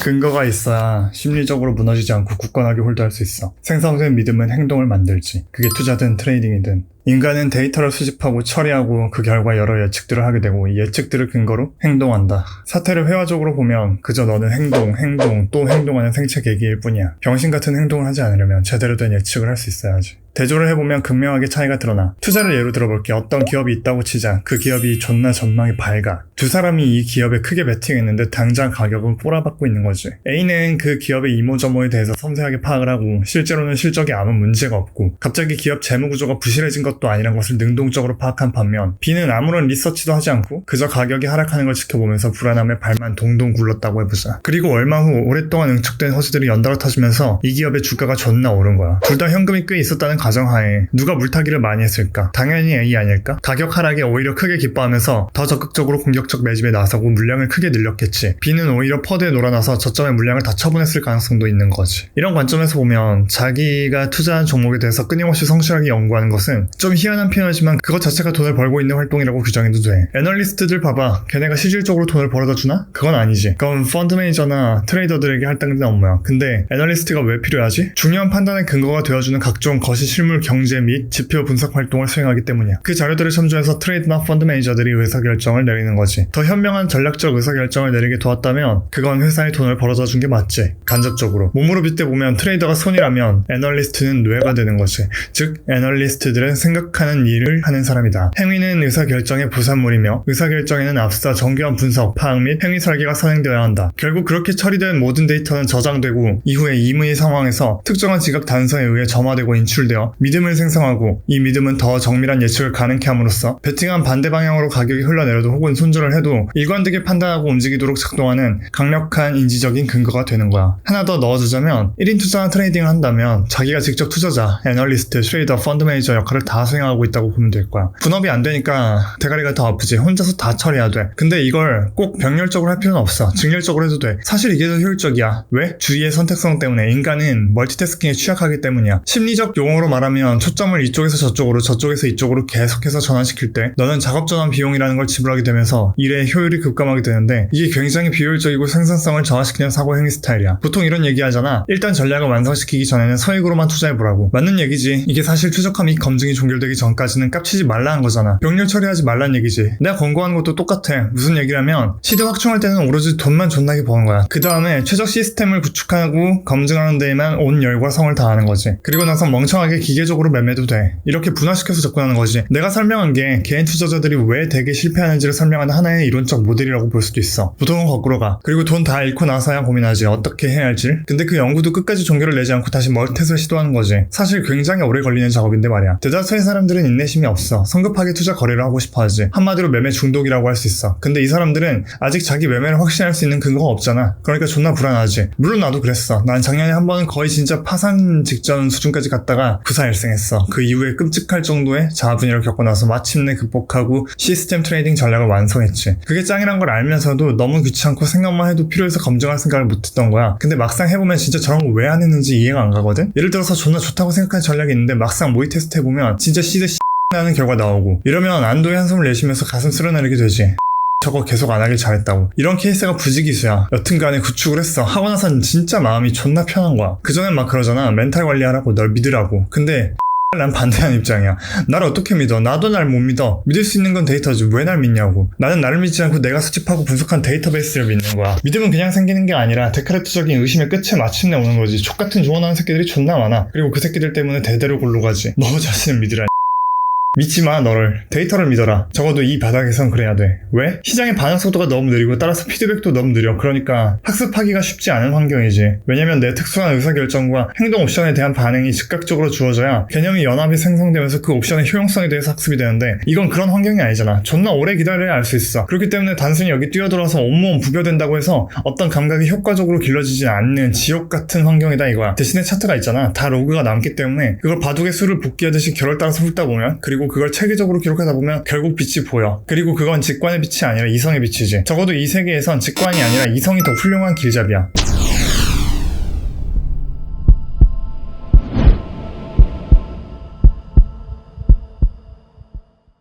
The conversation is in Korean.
근거가 있어야 심리적으로 무너지지 않고 굳건하게 홀드할 수 있어. 생성된 믿음은 행동을 만들지. 그게 투자든 트레이딩이든. 인간은 데이터를 수집하고 처리하고 그 결과 여러 예측들을 하게 되고 이 예측들을 근거로 행동한다. 사태를 회화적으로 보면 그저 너는 행동, 또 행동하는 생체 계기일 뿐이야. 병신 같은 행동을 하지 않으려면 제대로 된 예측을 할 수 있어야지. 대조를 해보면 극명하게 차이가 드러나. 투자를 예로 들어볼게. 어떤 기업이 있다고 치자. 그 기업이 존나 전망이 밝아. 두 사람이 이 기업에 크게 베팅했는데 당장 가격은 꼬라박고 있는 거지. A는 그 기업의 이모저모에 대해서 섬세하게 파악을 하고 실제로는 실적에 아무 문제가 없고 갑자기 기업 재무구조가 부실해진 것도 아니란 것을 능동적으로 파악한 반면 B는 아무런 리서치도 하지 않고 그저 가격이 하락하는 걸 지켜보면서 불안함에 발만 동동 굴렀다고 해보자. 그리고 얼마 후 오랫동안 응축된 허수들이 연달아 터지면서 이 기업의 주가가 존나 오른 거야. 둘 다 현금이 꽤 있었다는 가정하에 누가 물타기를 많이 했을까? 당연히 A 아닐까? 가격 하락에 오히려 크게 기뻐하면서 더 적극적으로 공격적 매집에 나서고 물량을 크게 늘렸겠지. B는 오히려 퍼드에 놀아나서 저점의 물량을 다 처분했을 가능성도 있는 거지. 이런 관점에서 보면 자기가 투자한 종목에 대해서 끊임없이 성실하게 연구하는 것은 좀 희한한 표현이지만 그것 자체가 돈을 벌고 있는 활동이라고 규정해도 돼. 애널리스트들 봐봐. 걔네가 실질적으로 돈을 벌어다 주나? 그건 아니지. 그건 펀드 매니저나 트레이더들에게 할당된 업무야. 근데 애널리스트가 왜 필요하지? 중요한 판단의 근거가 되어주는 각종 거시 실물 경제 및 지표 분석 활동을 수행하기 때문이야. 그 자료들을 참조해서 트레이드나 펀드 매니저들이 의사결정을 내리는 거지. 더 현명한 전략적 의사결정을 내리게 도왔다면 그건 회사에 돈을 벌어다 준 게 맞지. 간접적으로. 몸으로 빗대보면 트레이더가 손이라면 애널리스트는 뇌가 되는 거지. 즉 애널리스트들은 생각하는 일을 하는 사람이다. 행위는 의사결정의 부산물이며 의사결정에는 앞서 정교한 분석, 파악 및 행위 설계가 선행되어야 한다. 결국 그렇게 처리된 모든 데이터는 저장되고 이후에 임의 상황에서 특정한 지각 단서에 의해 점화되고 인출되어 믿음을 생성하고 이 믿음은 더 정밀한 예측을 가능케 함으로써 베팅한 반대 방향으로 가격이 흘러내려도 혹은 손절을 해도 일관되게 판단하고 움직이도록 작동하는 강력한 인지적인 근거가 되는 거야. 하나 더 넣어주자면 1인 투자나 트레이딩을 한다면 자기가 직접 투자자, 애널리스트, 트레이더, 펀드 매니저 역할을 다 수행하고 있다고 보면 될 거야. 분업이 안 되니까 대가리가 더 아프지. 혼자서 다 처리해야 돼. 근데 이걸 꼭 병렬적으로 할 필요는 없어. 직렬적으로 해도 돼. 사실 이게 더 효율적이야. 왜? 주의의 선택성 때문에. 인간은 멀티태스킹에 취약하기 때문이야. 심리적 용어로 말하면 초점을 이쪽에서 저쪽으로 저쪽에서 이쪽으로 계속해서 전환시킬 때 너는 작업 전환 비용이라는 걸 지불하게 되면서 일의 효율이 급감하게 되는데 이게 굉장히 비효율적이고 생산성을 저하시키는 사고 행위 스타일이야. 보통 이런 얘기 하잖아. 일단 전략을 완성시키기 전에는 서익으로만 투자해보라고. 맞는 얘기지. 이게 사실 추적함 및 검증이 종결되기 전까지는 깝치지 말라는 거잖아. 병렬 처리하지 말란 얘기지. 내가 권고하는 것도 똑같아. 무슨 얘기라면 시드 확충할 때는 오로지 돈만 존나게 버는 거야. 그 다음에 최적 시스템을 구축하고 검증하는 데에만 온 열과 성을 다하는 거지. 그리고 나서 멍청하게 기계적으로 매매도 돼. 이렇게 분화시켜서 접근하는 거지. 내가 설명한 게 개인 투자자들이 왜 되게 실패하는지를 설명하는 하나의 이론적 모델이라고 볼 수도 있어. 보통은 거꾸로 가. 그리고 돈 다 잃고 나서야 고민하지. 어떻게 해야 할지. 근데 그 연구도 끝까지 종결을 내지 않고 다시 멀티tes을 시도하는 거지. 사실 굉장히 오래 걸리는 작업인데 말이야. 대다수의 사람들은 인내심이 없어. 성급하게 투자 거래를 하고 싶어 하지. 한마디로 매매 중독이라고 할 수 있어. 근데 이 사람들은 아직 자기 매매를 확신할 수 있는 근거가 없잖아. 그러니까 존나 불안하지. 물론 나도 그랬어. 난 작년에 한 번은 거의 진짜 파산 직전 수준까지 갔다가 구사일생했어. 그 이후에 끔찍할 정도의 자아분열을 겪고 나서 마침내 극복하고 시스템 트레이딩 전략을 완성했지. 그게 짱이란 걸 알면서도 너무 귀찮고 생각만 해도 필요해서 검증할 생각을 못했던 거야. 근데 막상 해보면 진짜 저런 거 왜 안 했는지 이해가 안 가거든? 예를 들어서 존나 좋다고 생각하는 전략이 있는데 막상 모의 테스트 해보면 진짜 시대 나는 결과 나오고 이러면 안도의 한숨을 내쉬면서 가슴 쓸어내리게 되지. 저거 계속 안 하길 잘했다고. 이런 케이스가 부지기수야. 여튼간에 구축을 했어. 하고 나선 진짜 마음이 존나 편한 거야. 그전엔 막 그러잖아. 멘탈 관리하라고, 널 믿으라고. 근데 난 반대한 입장이야. 나를 어떻게 믿어? 나도 날 못 믿어. 믿을 수 있는 건 데이터지. 왜 날 믿냐고. 나는 나를 믿지 않고 내가 수집하고 분석한 데이터베이스를 믿는 거야. 믿음은 그냥 생기는 게 아니라 데카르트적인 의심의 끝에 마침내 오는 거지. 족같은 조언하는 새끼들이 존나 많아. 그리고 그 새끼들 때문에 대대로 골로 가지. 너 자신을 믿으라. 믿지 마, 너를. 데이터를 믿어라. 적어도 이 바닥에선 그래야 돼. 왜? 시장의 반응 속도가 너무 느리고 따라서 피드백도 너무 느려. 그러니까 학습하기가 쉽지 않은 환경이지. 왜냐면 내 특수한 의사결정과 행동 옵션에 대한 반응이 즉각적으로 주어져야 개념이 연합이 생성되면서 그 옵션의 효용성에 대해서 학습이 되는데 이건 그런 환경이 아니잖아. 존나 오래 기다려야 알 수 있어. 그렇기 때문에 단순히 여기 뛰어들어서 온몸 부벼된다고 해서 어떤 감각이 효과적으로 길러지지 않는 지옥 같은 환경이다 이거야. 대신에 차트가 있잖아. 다 로그가 남기 때문에 그걸 바둑의 수를 붓기하듯이 결을 따라서 훑다 보면 그리고 그걸 체계적으로 기록하다 보면 결국 빛이 보여. 그리고 그건 직관의 빛이 아니라 이성의 빛이지. 적어도 이 세계에선 직관이 아니라 이성이 더 훌륭한 길잡이야.